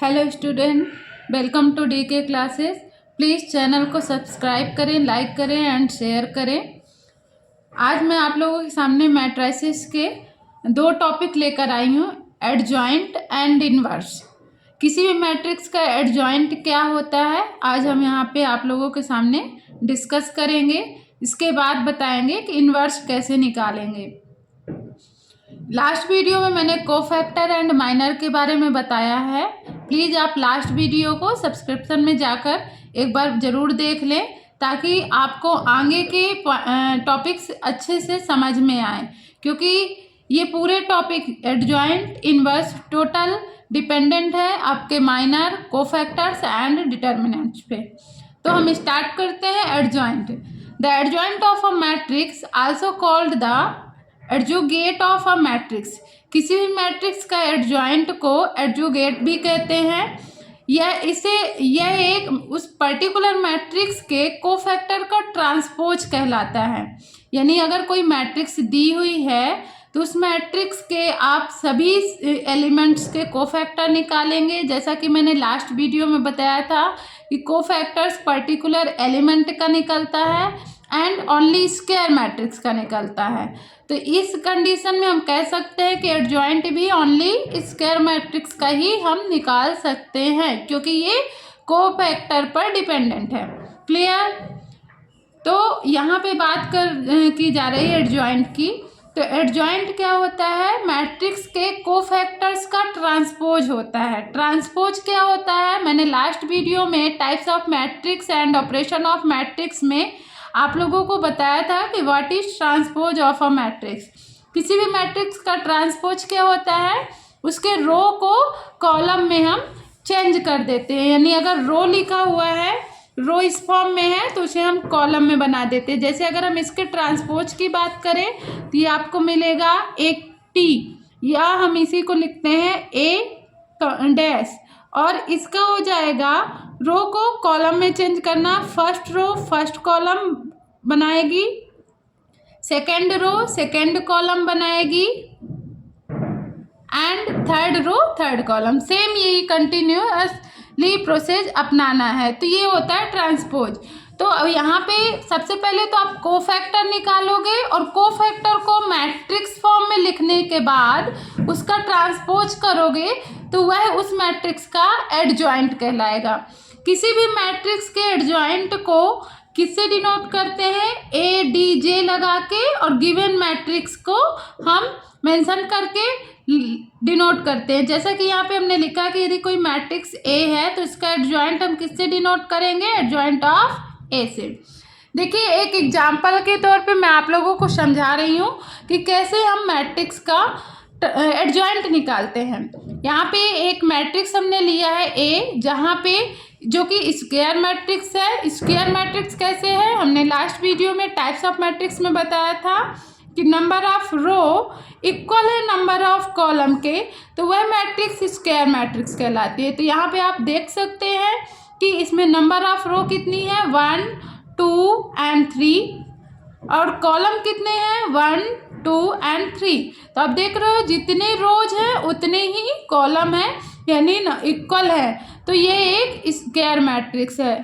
Hello student, welcome to DK classes. Please channel को subscribe करें, like करें and share करें। आज मैं आप लोगों के सामने मैट्रिसेस के दो टॉपिक लेकर आई हूँ, एडजॉइंट एंड इनवर्स। किसी भी मैट्रिक्स का एडजॉइंट क्या होता है, आज हम यहाँ पे आप लोगों के सामने डिस्कस करेंगे। इसके बाद बताएंगे कि इनवर्स कैसे निकालेंगे। लास्ट वीडियो में मैंने कोफैक्टर एंड माइनर के बारे में बताया है। प्लीज़ आप लास्ट वीडियो को सब्सक्रिप्शन में जाकर एक बार ज़रूर देख लें, ताकि आपको आगे के टॉपिक्स अच्छे से समझ में आए, क्योंकि ये पूरे topic adjoint, inverse, total dependent है आपके माइनर, कोफैक्टर्स एंड डिटर्मिनेंट्स पे। तो हम स्टार्ट करते हैं adjoint. The adjoint of a matrix also called the adjugate of a matrix. किसी भी मैट्रिक्स का एडजॉइंट को एडजोगेट भी कहते हैं। यह एक उस पर्टिकुलर मैट्रिक्स के कोफैक्टर का ट्रांसपोज कहलाता है। यानी अगर कोई मैट्रिक्स दी हुई है तो उस मैट्रिक्स के आप सभी एलिमेंट्स के कोफैक्टर निकालेंगे। जैसा कि मैंने लास्ट वीडियो में बताया था कि कोफैक्टर्स पर्टिकुलर एलिमेंट का निकलता है एंड ओनली स्क्वायर मैट्रिक्स का निकलता है। तो इस कंडीशन में हम कह सकते हैं कि एडजॉइंट भी ओनली स्क्वायर मैट्रिक्स का ही हम निकाल सकते हैं, क्योंकि ये कोफैक्टर पर डिपेंडेंट है। क्लियर? तो यहाँ पे बात की जा रही है एडजॉइंट की। तो एडजॉइंट क्या होता है? मैट्रिक्स के कोफैक्टर्स का ट्रांसपोज होता है। ट्रांसपोज क्या होता है? मैंने लास्ट वीडियो में types of matrix and operation of matrix में आप लोगों को बताया था कि what is transpose of a matrix. किसी भी मैट्रिक्स का ट्रांसपोज क्या होता है? उसके रो को कॉलम में हम चेंज कर देते हैं। यानी अगर रो लिखा हुआ है, रो इस फॉर्म में है, तो उसे हम कॉलम में बना देते हैं। जैसे अगर हम इसके ट्रांसपोज की बात करें तो ये आपको मिलेगा एक टी, या हम इसी को लिखते हैं ए डैश, और इसका हो जाएगा रो को कॉलम में चेंज करना। फर्स्ट रो फर्स्ट कॉलम बनाएगी, सेकेंड रो सेकेंड कॉलम बनाएगी and third row third column. Same यही कंटिन्यूअसली प्रोसेस अपनाना है। तो ये होता है ट्रांसपोज। तो यहाँ पे सबसे पहले तो आप कोफैक्टर निकालोगे, और कोफैक्टर को मैट्रिक्स फॉर्म में लिखने के बाद उसका ट्रांसपोज करोगे तो वह उस मैट्रिक्स का एडजॉइंट कहलाएगा। किसी भी मैट्रिक्स के एडजॉइंट को किससे डिनोट करते हैं? ए डी जे लगा के, और गिवन मैट्रिक्स को हम मेंशन करके डिनोट करते हैं। जैसा कि यहाँ पे हमने लिखा कि यदि कोई मैट्रिक्स ए है तो इसका एडजॉइंट हम किससे डिनोट करेंगे? एडजॉइंट ऑफ ए से। देखिए, एक एग्जाम्पल के तौर पे मैं आप लोगों को समझा रही हूँ कि कैसे हम मैट्रिक्स का एडजॉइंट निकालते हैं। यहाँ पे एक मैट्रिक्स हमने लिया है ए, जहाँ पे जो कि स्क्वायर मैट्रिक्स है। स्क्वायर मैट्रिक्स कैसे है? हमने लास्ट वीडियो में टाइप्स ऑफ मैट्रिक्स में बताया था कि नंबर ऑफ रो इक्वल है नंबर ऑफ कॉलम के, तो वह मैट्रिक्स स्क्वायर मैट्रिक्स कहलाती है। तो यहाँ पे आप देख सकते हैं कि इसमें नंबर ऑफ रो कितनी है? 1 2 एंड 3, और कॉलम कितने हैं? 1 2 एंड 3। तो आप देख रहे हो जितने रोज हैं उतने ही कॉलम है, यानी इक्वल है। तो ये एक स्क्वायर मैट्रिक्स है।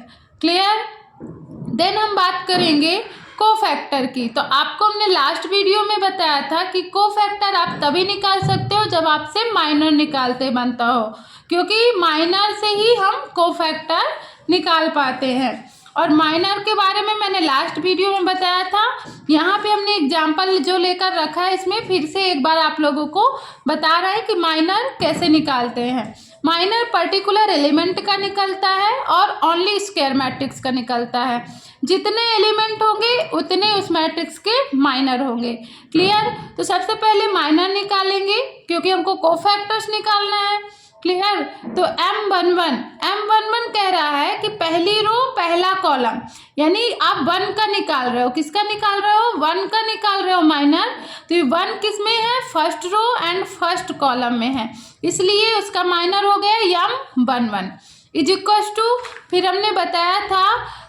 क्लियर? देन हम बात करेंगे कोफैक्टर की। तो आपको हमने लास्ट वीडियो में बताया था कि कोफैक्टर आप तभी निकाल सकते हो जब आपसे माइनर निकालते बनता हो, क्योंकि माइनर से ही हम कोफैक्टर निकाल पाते हैं। और माइनर के बारे में मैंने लास्ट वीडियो में बताया था। यहाँ पे हमने एग्जाम्पल जो लेकर रखा है, इसमें फिर से एक बार आप लोगों को बता रहे हैं कि माइनर कैसे निकालते हैं। माइनर पर्टिकुलर एलिमेंट का निकलता है और ओनली स्क्वायर मैट्रिक्स का निकलता है। जितने एलिमेंट होंगे उतने उस मैट्रिक्स के माइनर होंगे। क्लियर? तो सबसे पहले माइनर निकालेंगे, क्योंकि हमको कोफैक्टर्स निकालना है। क्लियर? तो M11 कह रहा है कि पहली रो पहला कॉलम, यानी आप 1 का निकाल रहे हो। किसका निकाल रहे हो? 1 का निकाल रहे हो माइनर। तो 1 किस में है? First row and first column में है, इसलिए उसका माइनर हो गया M11 इज इक्वल टू, फिर हमने बताया था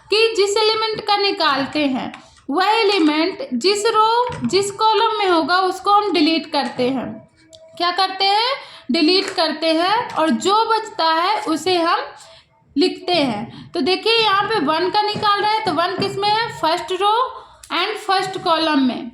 कि जिस एलिमेंट का निकालते हैं वह एलिमेंट जिस रो जिस कॉलम में होगा उसको हम डिलीट करते हैं। क्या करते हैं, डिलीट करते हैं और जो बचता है उसे हम लिखते हैं। तो देखिए यहाँ पे 1 का निकाल रहे हैं, तो 1 किस में है, first row and first column में।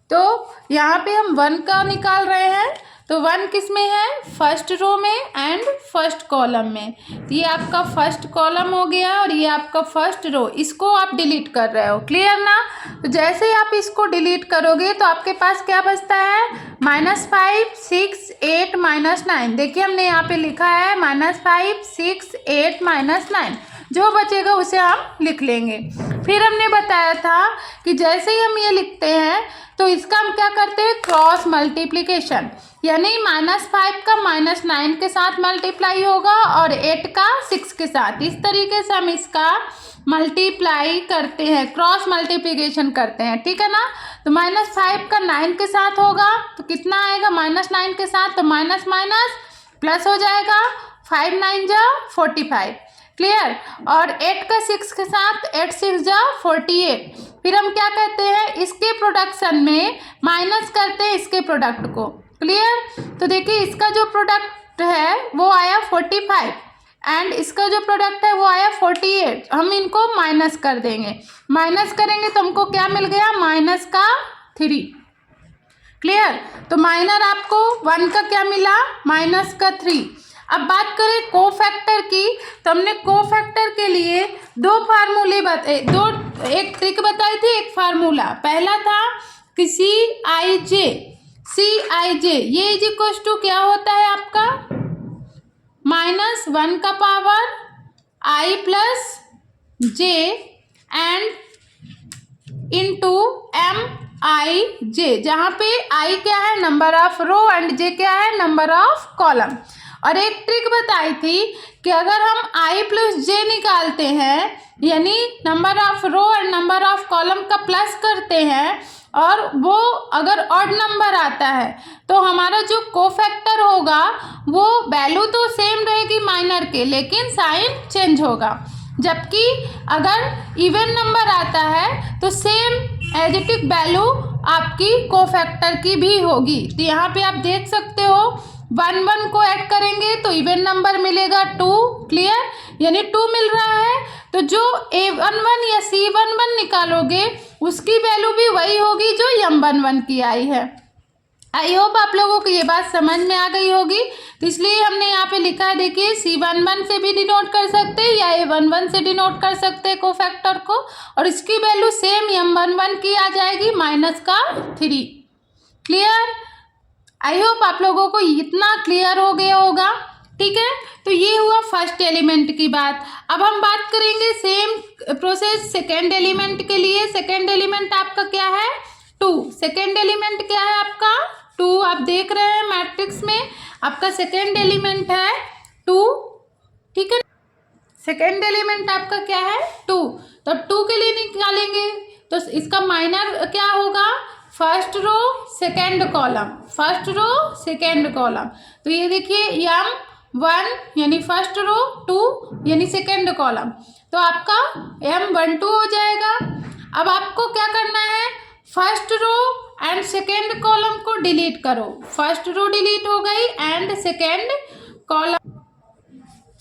तो यहाँ पे हम 1 का निकाल रहे हैं, तो 1 किस में है, फर्स्ट रो में एंड फर्स्ट कॉलम में। तो ये आपका फर्स्ट कॉलम हो गया और ये आपका फर्स्ट रो, इसको आप डिलीट कर रहे हो, क्लियर ना। तो जैसे ही आप इसको डिलीट करोगे तो आपके पास क्या बचता है, -5 6 8 -9। देखिए हमने यहाँ पे लिखा है -5 6 8 -9, जो बचेगा उसे हम लिख लेंगे। फिर हमने बताया था कि जैसे ही हम ये लिखते हैं तो इसका हम क्या करते हैं, क्रॉस मल्टीप्लिकेशन, यानी -5 का -9 के साथ मल्टीप्लाई होगा और 8 का 6 के साथ। इस तरीके से हम इसका मल्टीप्लाई करते हैं, क्रॉस मल्टीप्लिकेशन करते हैं, ठीक है ना। तो -5 का 9 के साथ होगा तो कितना आएगा, -9 के साथ, तो माइनस माइनस प्लस हो जाएगा, 5 9 जा 45, क्लियर। और 8 का 6 के साथ 8 6 जा 48। फिर हम क्या कहते हैं, इसके प्रोडक्शन में माइनस करते हैं इसके प्रोडक्ट को, क्लियर। तो देखिए इसका जो प्रोडक्ट है वो आया 45 एंड इसका जो प्रोडक्ट है वो आया 48। हम इनको माइनस कर देंगे, माइनस करेंगे तो हमको क्या मिल गया, -3, क्लियर। तो माइनर आपको 1 का क्या मिला, -3। अब बात करें कोफैक्टर की, तो हमने कोफैक्टर के लिए एक ट्रिक बताई थी, एक फार्मूला। पहला था कि Cij, ये इज इक्वल टू क्या होता है आपका, -1 का power i plus j and into Mij, जहाँ पे i क्या है, number of row and j क्या है, नंबर ऑफ कॉलम। और एक ट्रिक बताई थी कि अगर हम i प्लस j निकालते हैं, यानी number of row and number of column का प्लस करते हैं और वो अगर ऑड नंबर आता है तो हमारा जो कोफैक्टर होगा वो वैल्यू तो सेम रहेगी माइनर के, लेकिन साइन चेंज होगा। जबकि अगर इवन नंबर आता है तो सेम एडिटिव वैल्यू आपकी कोफैक्टर की भी होगी। तो यहाँ पे आप देख सकते हो 1 1 को ऐड करेंगे तो इवन नंबर मिलेगा 2, क्लियर, यानी 2 मिल रहा है। तो जो A11 या C11 निकालोगे उसकी वैल्यू भी वही होगी जो M11 की आई है। आई होप आप लोगों को ये बात समझ में आ गई होगी। तो इसलिए हमने यहाँ पे लिखा है, देखिए C11 से भी डिनोट कर सकते हैं या A11 से डिनोट कर सकते हैं कोफैक्टर को, और इसकी वैल्यू सेम M11 की आ जाएगी -3, क्लियर। आई होप आप लोगों को इतना क्लियर हो गया होगा, ठीक है। तो ये हुआ फर्स्ट एलिमेंट की बात। अब हम बात करेंगे सेम प्रोसेस सेकेंड एलिमेंट के लिए। सेकेंड एलिमेंट आपका क्या है, 2। सेकेंड एलिमेंट क्या है आपका, 2। आप देख रहे हैं मैट्रिक्स में आपका सेकेंड एलिमेंट है 2, ठीक है। सेकेंड एलिमेंट आपका क्या है, 2। तो 2 के लिए निकालेंगे तो इसका माइनर क्या होगा, first row second column, first row second column. तो ये देखिए M1 यानी फर्स्ट रो, 2 यानी सेकेंड कॉलम, तो आपका M12 हो जाएगा। अब आपको क्या करना है, first row and second column को डिलीट करो। फर्स्ट रो डिलीट हो गई and second column,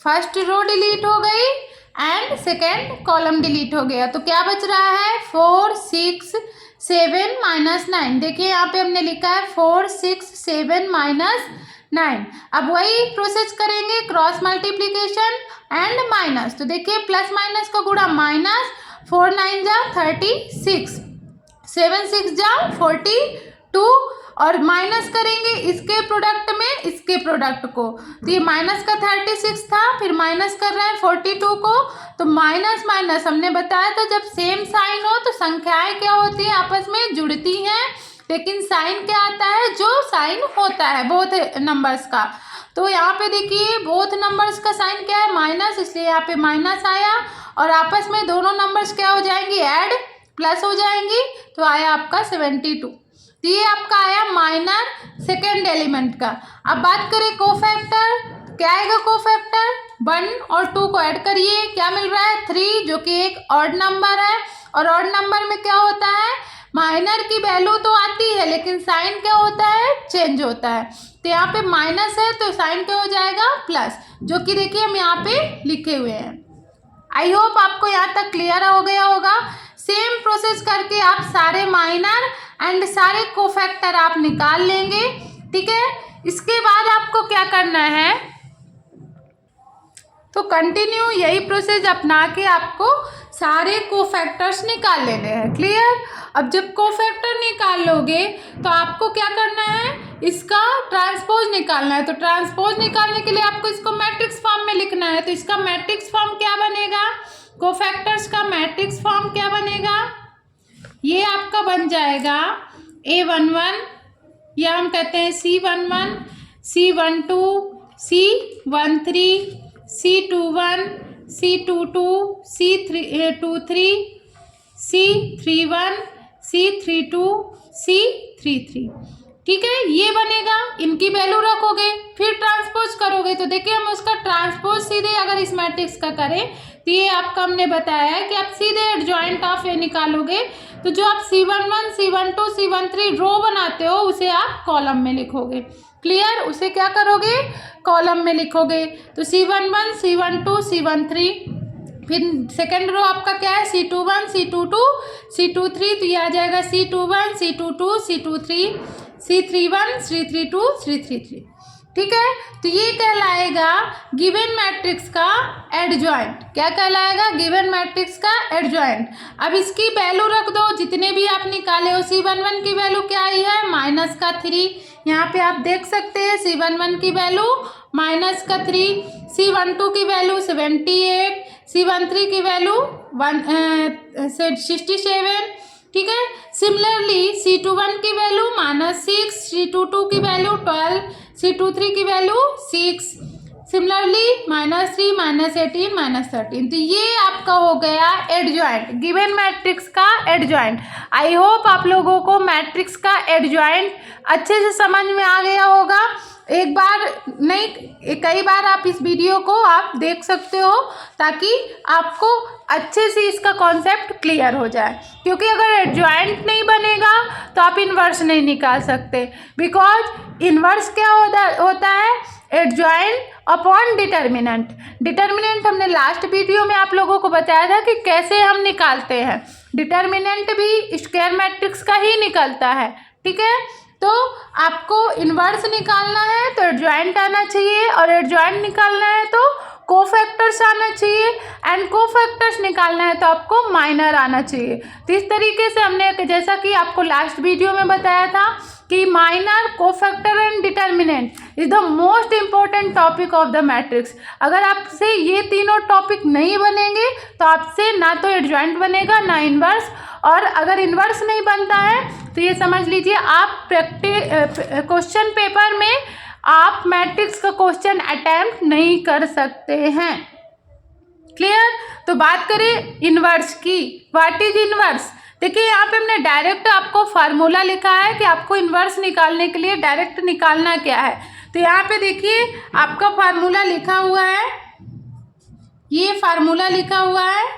first row delete हो गई एंड सेकेंड कॉलम डिलीट हो गया। तो क्या बच रहा है, 4 6 7 -9। देखिए यहाँ पे हमने लिखा है 4 6 7 -9। अब वही प्रोसेस करेंगे, क्रॉस मल्टीप्लीकेशन एंड माइनस। तो देखिए प्लस माइनस का गुणा, -4 9 जा 36, 7 6 जा 42, और माइनस करेंगे इसके प्रोडक्ट में इसके प्रोडक्ट को। तो ये माइनस का 36 था, फिर माइनस कर रहे हैं 42 को। तो माइनस माइनस हमने बताया था जब सेम साइन हो तो संख्याएं क्या होती हैं, आपस में जुड़ती हैं, लेकिन साइन क्या आता है, जो साइन होता है बोथ नंबर्स का। तो यहाँ पे देखिए बोथ नंबर्स का साइन क्या है, माइनस, इसलिए यहाँ पे माइनस आया, और आपस में दोनों नंबर्स क्या हो जाएंगी, ऐड, प्लस हो जाएंगी। तो आया आपका 72। तो ये आपका आया माइनर सेकेंड एलिमेंट का। अब बात करें कोफैक्टर, क्या आएगा कोफैक्टर, 1 और 2 को ऐड करिए, क्या मिल रहा है 3, जो कि एक ऑड नंबर है, और ऑड नंबर में क्या होता है, माइनर की वैल्यू तो आती है लेकिन साइन क्या होता है, चेंज होता है। तो यहाँ पे माइनस है तो साइन क्या हो जाएगा, प्लस, जो कि देखिए हम यहाँ पे लिखे हुए हैं। आई होप आपको यहाँ तक क्लियर हो गया होगा। सेम प्रोसेस करके आप सारे माइनर एंड सारे कोफैक्टर आप निकाल लेंगे, ठीक है। इसके बाद आपको क्या करना है, तो कंटिन्यू यही प्रोसेस अपना के आपको सारे कोफैक्टर्स निकाल लेने हैं। क्लियर। अब जब कोफैक्टर निकाल लोगे तो आपको क्या करना है, इसका ट्रांसपोज निकालना है। तो ट्रांसपोज निकालने के लिए आपको इसको मैट्रिक्स फॉर्म में लिखना है। तो इसका मैट्रिक्स फॉर्म क्या बनेगा, कोफैक्टर्स का मैट्रिक्स फॉर्म क्या बनेगा, ये आपका बन जाएगा A11, या हम कहते हैं C11, C12, C13, C21, C22, C23, C31, C32, C33, ठीक है। ये बनेगा, इनकी वैल्यू रखोगे, फिर ट्रांसपोज करोगे। तो देखिए हम उसका ट्रांसपोज सीधे अगर इस मैट्रिक्स का करें तो ये आपका हमने बताया है कि आप सीधे एडजॉइंट ऑफ ए निकालोगे। तो जो आप C11, C12, C13 रो बनाते हो उसे आप कॉलम में लिखोगे। क्लियर। उसे क्या करोगे, कॉलम में लिखोगे। तो C11, C12, C13, फिर सेकेंड रो आपका क्या है, C21, C22, C23, तो ये आ जाएगा C21, C22, C23, C31, C32, C33, ठीक है। तो ये कहलाएगा गिवन मैट्रिक्स का एडजॉइंट। क्या कहलाएगा, गिवन मैट्रिक्स का एडजॉइंट। अब इसकी वैल्यू रख दो जितने भी आप निकाले हो। C11 की वैल्यू क्या आई है, -3, यहाँ पे आप देख सकते हैं C11 की वैल्यू -3, C12 की वैल्यू 78, C13 की वैल्यू 67, ठीक है। सिमिलरली C21 की वैल्यू -6, C22 की वैल्यू 12, C23 की वैल्यू 6, सिमिलरली -3, -18, -13। तो ये आपका हो गया एडजॉइंट, गिवन मैट्रिक्स का एडजॉइंट। आई होप आप लोगों को मैट्रिक्स का एडजॉइंट अच्छे से समझ में आ गया होगा। एक बार नहीं, कई बार आप इस वीडियो को आप देख सकते हो ताकि आपको अच्छे से इसका कॉन्सेप्ट क्लियर हो जाए। क्योंकि अगर एडजॉइंट नहीं बनेगा तो आप इन्वर्स नहीं निकाल सकते। बिकॉज इन्वर्स क्या होता है, एडजॉइंट अपॉन डिटर्मिनेंट। डिटर्मिनेंट हमने लास्ट वीडियो में आप लोगों को बताया था कि कैसे हम निकालते हैं। डिटर्मिनेंट भी स्क्वायर मैट्रिक्स का ही निकलता है, ठीक है। तो आपको इन्वर्स निकालना है तो एडजॉइंट आना चाहिए, और एडजॉइंट निकालना है तो कोफैक्टर्स आना चाहिए, एंड कोफैक्टर्स निकालना है तो आपको माइनर आना चाहिए। तो इस तरीके से हमने, जैसा कि आपको लास्ट वीडियो में बताया था कि minor, cofactor and determinant is the most important topic of the matrix. अगर आपसे ये तीनों टॉपिक नहीं बनेंगे तो आपसे ना तो एडजॉइंट बनेगा ना इन्वर्स, और अगर इन्वर्स नहीं बनता है तो ये समझ लीजिए आप क्वेश्चन पेपर में आप मैट्रिक्स का क्वेश्चन अटेम्प्ट नहीं कर सकते हैं। क्लियर। तो बात करें इन्वर्स की, व्हाट इज इन्वर्स। देखिए यहाँ पे हमने डायरेक्ट आपको फार्मूला लिखा है कि आपको इन्वर्स निकालने के लिए डायरेक्ट निकालना क्या है। तो यहाँ पे देखिए आपका फार्मूला लिखा हुआ है, ये फार्मूला लिखा हुआ है,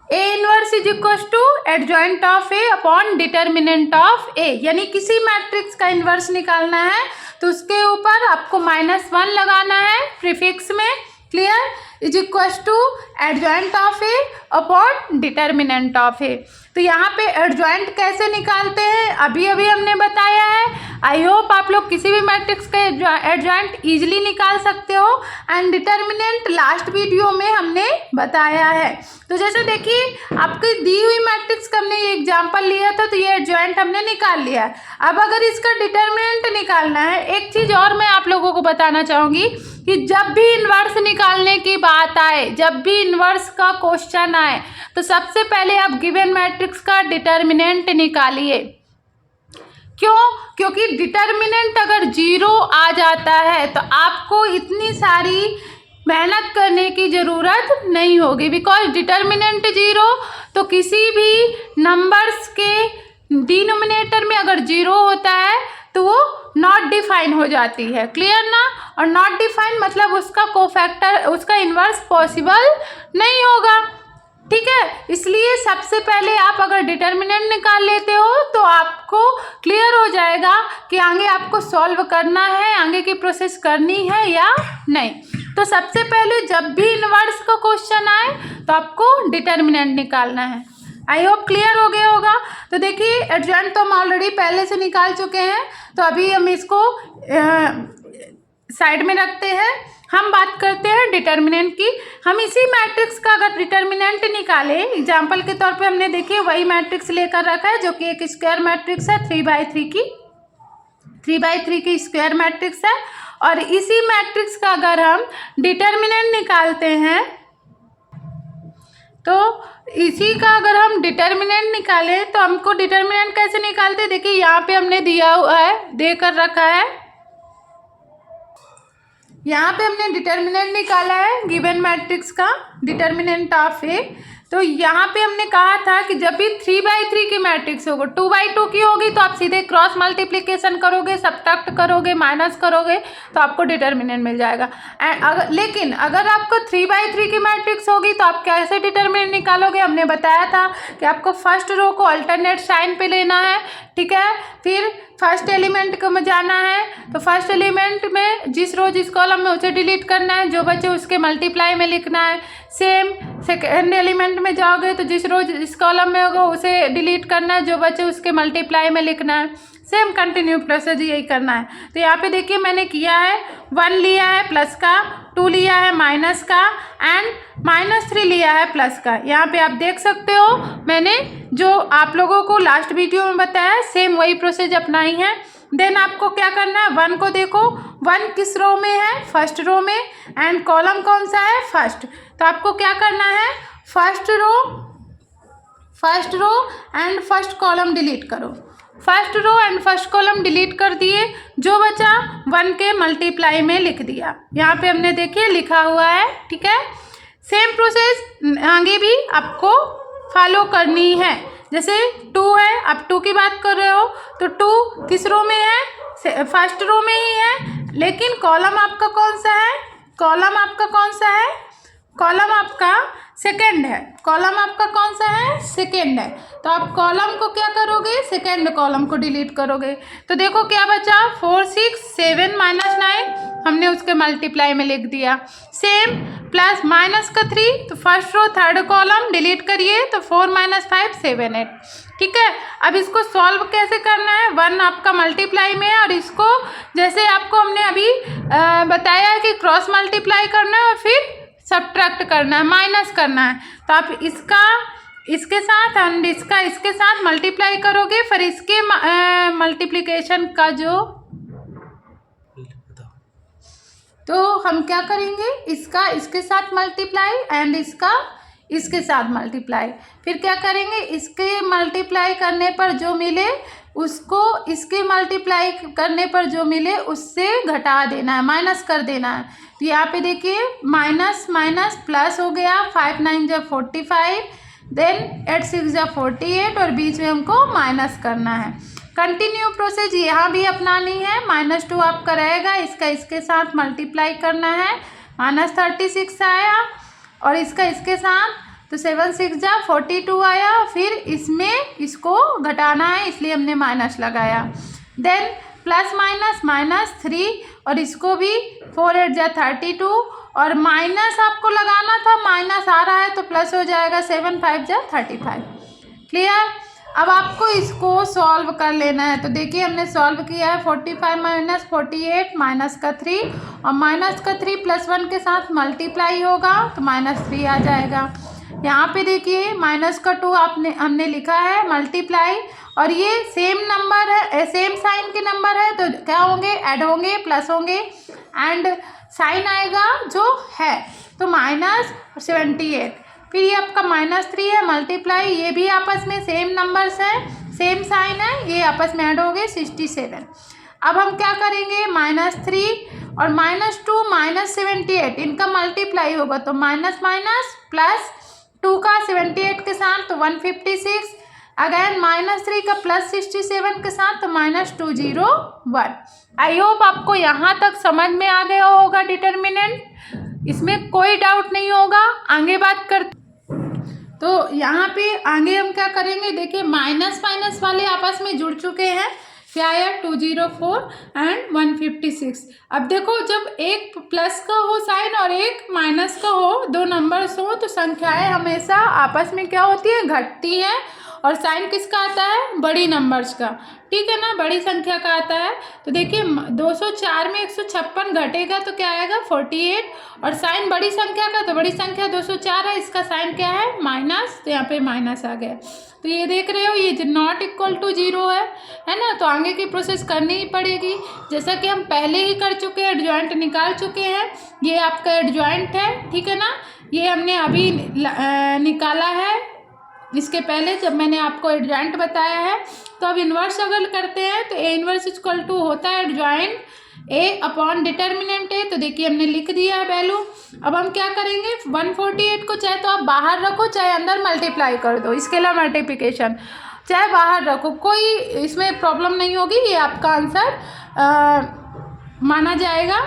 A inverse is equal to adjoint of A upon determinant of A। यानी किसी मैट्रिक्स का इन्वर्स निकालना है तो उसके ऊपर आपको -1 लगाना है प्रीफिक्स में। Clear. Is equal to adjoint of A upon determinant of A। तो यहाँ पे एडजॉइंट कैसे निकालते हैं अभी हमने बताया है। आई होप आप लोग किसी भी मैट्रिक्स का एडजॉइंट इजीली निकाल सकते हो, एंड डिटर्मिनेंट लास्ट वीडियो में हमने बताया है। तो जैसे देखिए आपकी दी हुई मैट्रिक्स का हमने ये एग्जांपल लिया था, तो ये एडजॉइंट हमने निकाल लिया है। अब अगर इसका डिटर्मिनेंट निकालना है, एक चीज़ और मैं आप लोगों को बताना चाहूँगी कि जब भी इन्वर्स निकालने की बात आए, जब भी इन्वर्स का क्वेश्चन आए, तो सबसे पहले आप गिवन मैट्रिक्स का डिटर्मिनेंट निकालिए। क्यों? क्योंकि डिटर्मिनेंट अगर 0 आ जाता है तो आपको इतनी सारी मेहनत करने की ज़रूरत नहीं होगी। बिकॉज डिटर्मिनेंट 0, तो किसी भी नंबर्स के डिनोमिनेटर में अगर 0 होता है तो वो नॉट डिफाइन हो जाती है। क्लियर ना। और नॉट डिफाइन मतलब उसका कोफैक्टर, उसका इन्वर्स पॉसिबल नहीं होगा। ठीक है। इसलिए सबसे पहले आप अगर डिटर्मिनेंट निकाल लेते हो तो आपको क्लियर हो जाएगा कि आगे आपको सॉल्व करना है, आगे की प्रोसेस करनी है या नहीं। तो सबसे पहले जब भी इनवर्स का क्वेश्चन आए तो आपको डिटर्मिनेंट निकालना है। आई होप क्लियर हो गया होगा। तो देखिए एडजॉइंट तो हम ऑलरेडी पहले से निकाल चुके हैं, तो अभी हम इसको साइड में रखते हैं। हम बात करते हैं डिटर्मिनेंट की। हम इसी मैट्रिक्स का अगर डिटर्मिनेंट निकालें, एग्जाम्पल के तौर पे हमने देखिए वही मैट्रिक्स लेकर रखा है जो कि एक स्क्वायर मैट्रिक्स है, 3×3 की स्क्वायर मैट्रिक्स है। और इसी मैट्रिक्स का अगर हम डिटर्मिनेंट निकालते हैं तो इसी का अगर हम डिटर्मिनेंट निकालें तो हमको डिटर्मिनेंट कैसे निकालते हैं, देखिए यहाँ पे हमने दिया हुआ है, देकर रखा है, यहाँ पे हमने डिटर्मिनेंट निकाला है गिवन मैट्रिक्स का, डिटर्मिनेंट ऑफ ए। तो यहाँ पे हमने कहा था कि जब भी 3×3 की मैट्रिक्स होगा, 2×2 की होगी तो आप सीधे क्रॉस मल्टीप्लिकेशन करोगे, सब्ट्रैक्ट करोगे, माइनस करोगे तो आपको डिटर्मिनेंट मिल जाएगा। लेकिन अगर आपको 3×3 की मैट्रिक्स होगी तो आप कैसे डिटर्मिनेंट निकालोगे, हमने बताया था कि आपको फर्स्ट रो को अल्टरनेट साइन पे लेना है, ठीक है। फिर फर्स्ट एलिमेंट को में जाना है, तो फर्स्ट एलिमेंट में जिस रो जिस कॉलम में उसे डिलीट करना है, जो बचे उसके मल्टीप्लाई में लिखना है। सेम सेकेंड एलिमेंट में जाओगे तो जिस रो जिस कॉलम में होगा उसे डिलीट करना है, जो बचे उसके मल्टीप्लाई में लिखना है। सेम कंटिन्यू प्रोसेस यही करना है। तो यहाँ पे देखिए मैंने किया है, 1 लिया है प्लस का, 2 लिया है माइनस का एंड -3 लिया है प्लस का। यहाँ पे आप देख सकते हो मैंने जो आप लोगों को लास्ट वीडियो में बताया है सेम वही प्रोसेस अपनाई है। देन आपको क्या करना है, 1 को देखो, 1 किस रो में है, फर्स्ट रो में, एंड कॉलम कौन सा है, फर्स्ट। तो आपको क्या करना है, first row and first column delete करो। First row and first column delete कर दिए, जो बचा 1 के मल्टीप्लाई में लिख दिया। यहाँ पे हमने देखिए लिखा हुआ है, ठीक है। सेम प्रोसेस आगे भी आपको फॉलो करनी है। जैसे 2 है, अब 2 की बात कर रहे हो तो 2 किस रो में है, फर्स्ट रो में ही है, लेकिन कॉलम आपका कौन सा है, कॉलम आपका कौन सा है, कॉलम आपका सेकेंड है, कॉलम आपका कौन सा है, सेकेंड है। तो आप कॉलम को क्या करोगे, सेकेंड कॉलम को डिलीट करोगे। तो देखो क्या बचा, 4 6 7 -9 हमने उसके मल्टीप्लाई में लिख दिया। सेम प्लस -3, तो first row third column delete करिए, तो 4 - 5 7 8, ठीक है। अब इसको सॉल्व कैसे करना है, 1 आपका मल्टीप्लाई में है और इसको जैसे आपको हमने अभी बताया है कि क्रॉस मल्टीप्लाई करना है और फिर सब्ट्रैक्ट करना है, माइनस करना है। तो आप इसका इसके साथ एंड इसका इसके साथ मल्टीप्लाई करोगे, फिर इसके मल्टीप्लिकेशन का जो, तो हम क्या करेंगे, इसका इसके साथ मल्टीप्लाई एंड इसका इसके साथ मल्टीप्लाई, फिर क्या करेंगे, इसके मल्टीप्लाई करने पर जो मिले उसको इसके मल्टीप्लाई करने पर जो मिले उससे घटा देना है, माइनस कर देना है। तो यहाँ पे देखिए माइनस माइनस प्लस हो गया, 5 9 = 45, देन 8 6 = 48 और बीच में हमको माइनस करना है। कंटिन्यू प्रोसेस यहाँ भी अपनानी है। -2 आपका रहेगा, इसका इसके साथ मल्टीप्लाई करना है, -36 आया और इसका इसके साथ, तो 7 6 = 42 आया। फिर इसमें इसको घटाना है इसलिए हमने माइनस लगाया। देन प्लस माइनस -3 और इसको भी 4 8 = 32 और माइनस आपको लगाना था, माइनस आ रहा है तो प्लस हो जाएगा, 7 5 = 35। क्लियर। अब आपको इसको सॉल्व कर लेना है। तो देखिए हमने सॉल्व किया है, 45 - 48 -3 और -3 +1 के साथ मल्टीप्लाई होगा तो -3 आ जाएगा। यहाँ पे देखिए -2 हमने लिखा है मल्टीप्लाई, और ये सेम नंबर है, सेम साइन के नंबर है तो क्या होंगे, ऐड होंगे, प्लस होंगे एंड साइन आएगा जो है, तो -78। फिर ये आपका -3 है मल्टीप्लाई, ये भी आपस में सेम नंबर्स हैं, सेम साइन है, ये आपस में ऐड हो गए 67। अब हम क्या करेंगे, -3 और -2 -78 इनका मल्टीप्लाई होगा तो माइनस माइनस प्लस 2 का 78 के साथ तो 156, अगैन -3 का +67 के साथ तो -201। आई होप आपको यहाँ तक समझ में आ गया होगा डिटर्मिनेंट, इसमें कोई डाउट नहीं होगा। आगे बात कर तो यहाँ पे आगे हम क्या करेंगे, देखिए माइनस माइनस वाले आपस में जुड़ चुके हैं, क्या आया 204 एंड 156। अब देखो जब एक प्लस का हो साइन और एक माइनस का हो, दो नंबर्स हो, तो संख्याएं हमेशा आपस में क्या होती है, घटती है। और साइन किसका आता है, बड़ी नंबर्स का, ठीक है ना, बड़ी संख्या का आता है। तो देखिए 204 में 156 घटेगा तो क्या आएगा 48, और साइन बड़ी संख्या का, तो बड़ी संख्या 204 है, इसका साइन क्या है माइनस, तो यहाँ पे माइनस आ गया। तो ये देख रहे हो ये नॉट इक्वल टू 0 है ना। तो आगे की प्रोसेस करनी ही पड़ेगी, जैसा कि हम पहले ही कर चुके हैं, एडजॉइंट निकाल चुके हैं। ये आपका एडजॉइंट है, ठीक है ना, ये हमने अभी निकाला है, इसके पहले जब मैंने आपको एडजॉइंट बताया है। तो अब इन्वर्स अगर करते हैं तो ए इन्वर्स इक्वल टू होता है एडजॉइंट ए अपॉन डिटर्मिनेंट ए। तो देखिए हमने लिख दिया है वैल्यू। अब हम क्या करेंगे, 148 को चाहे तो आप बाहर रखो चाहे अंदर मल्टीप्लाई कर दो, स्केलर मल्टीप्लिकेशन, चाहे बाहर रखो, कोई इसमें प्रॉब्लम नहीं होगी, ये आपका आंसर माना जाएगा।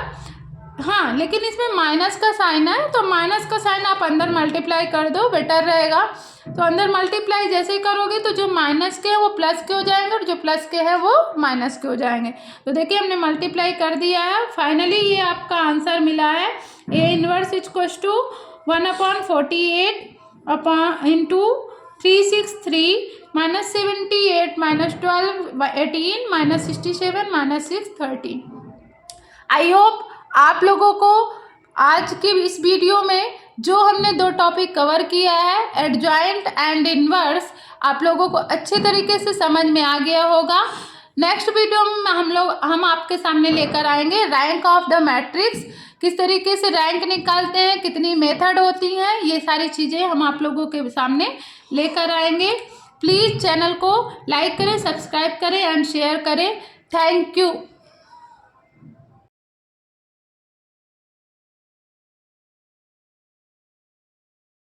हाँ, लेकिन इसमें माइनस का साइन है, तो माइनस का साइन आप अंदर मल्टीप्लाई कर दो, बेटर रहेगा। तो अंदर मल्टीप्लाई जैसे ही करोगे तो जो माइनस के हैं वो प्लस के हो जाएंगे, और जो प्लस के हैं वो माइनस के हो जाएंगे। तो देखिए हमने मल्टीप्लाई कर दिया है, फाइनली ये आपका आंसर मिला है A inverse equals to 1/48 upon into 363 minus 78 minus 12 18 minus 67 minus 6 13। I hope आप लोगों को आज के इस वीडियो में जो हमने दो टॉपिक कवर किया है, एडजॉइंट एंड इनवर्स, आप लोगों को अच्छे तरीके से समझ में आ गया होगा। नेक्स्ट वीडियो में हम आपके सामने लेकर आएंगे रैंक ऑफ द मैट्रिक्स, किस तरीके से रैंक निकालते हैं, कितनी मेथड होती हैं, ये सारी चीज़ें हम आप लोगों के सामने लेकर आएंगे। प्लीज़ चैनल को लाइक करें, सब्सक्राइब करें एंड शेयर करें। Thank you.